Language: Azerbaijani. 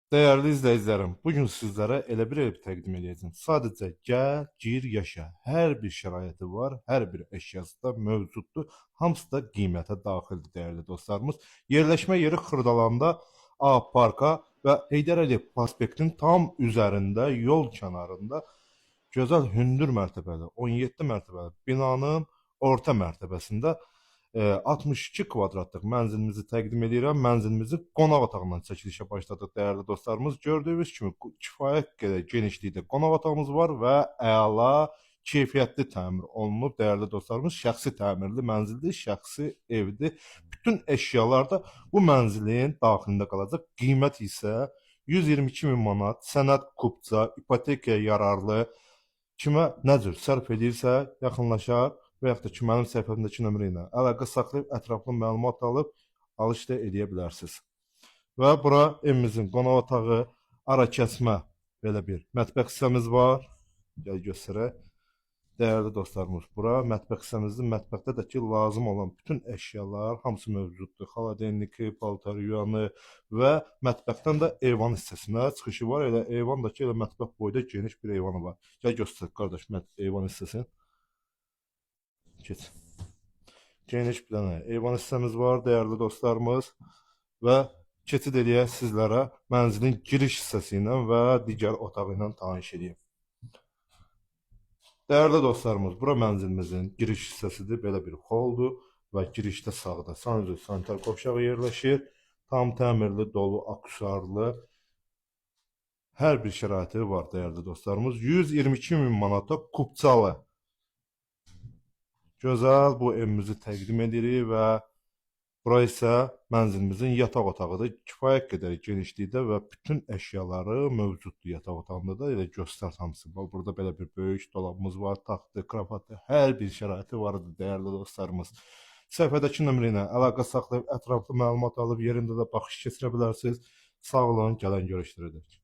Değerli izləyicilərim, bugün sizlərə elə bir ev təqdim edəcəm. Sadəcə gəl, gir, yaşa. Hər bir şəraiti var, hər bir əşyası da mövcuddur. Hamısı da qiymətə daxildir, dəyərli dostlarımız. Yerləşmə yeri Xırdalanda A Parka və Heydər Əliyev prospektinin tam üzərində, yol kənarında gözəl hündür mərtəbəli, 17 mərtəbəli binanın orta mərtəbəsində 62 kvadratlıq mənzilimizi təqdim edirəm. Mənzilimizin qonaq otağından çəkilişə başladıq dəyərli dostlarımız. Gördüyünüz kimi kifayət qədər genişlikdə qonaq otağımız var və əla keyfiyyətli təmir olunub dəyərli dostlarımız. Şəxsi təmirli mənzildir, şəxsi evdir. Bütün əşyalar da bu mənzilin daxilində qalacaq. Qiymət isə 122 min manat, sənəd kupça, ipotekaya yararlı, kimə nə cür sərf edirsə yaxınlaşar və yaxud da ki, mənim səhifəmdəki nömrə ilə əlaqə saxlayıb ətraflı məlumat alıb alış da edə bilərsiniz. Və bura evimizin qonaq otağı, ara kəsmə belə bir mətbəx hissəmiz var. Gəl göstərək. Dəyərli dostlarımız, bura mətbəx hissəmizdir. Mətbəxdə də ki, lazım olan bütün əşyalar hamısı mövcuddur. Xaladelniki, paltaryuyanı və mətbəxdən də eyvan hissəsinə çıxışı var. Elə eyvan da ki, elə mətbəx boyda geniş bir eyvanı var. Gəl göstər qardaş, eyvan hissəsini. Keç. Geniş bir dənə eyvan hissəmiz var, dəyərli dostlarımız. Və keçid eləyək sizlərə mənzilin giriş hissəsi ilə və digər otağı ilə tanış edeyim. Dəyərli dostlarımız, bura mənzilimizin giriş hissəsidir. Belə bir holdur və girişdə sağda sanitär sanitar qovşağı yerləşir. Tam təmirli, dolu, aksesuarlı hər bir şəraiti var dəyərli dostlarımız. 122 min manata kupçalı gözəl bu evimizi təqdim edirik və bura isə mənzilimizin yataq otağıdır. Kifayət qədər genişlikdə və bütün əşyaları mövcuddur yataq otağında da. Elə göstər hamısı. Burada belə bir böyük dolabımız var, taxtı, kravatı, hər bir şəraiti vardır dəyərli dostlarımız. Səhifədəki nömrə ilə əlaqə saxlayıb ətraflı məlumat alıb yerində də baxış keçirə bilərsiniz. Sağ olun, gələn görüşlərə dək.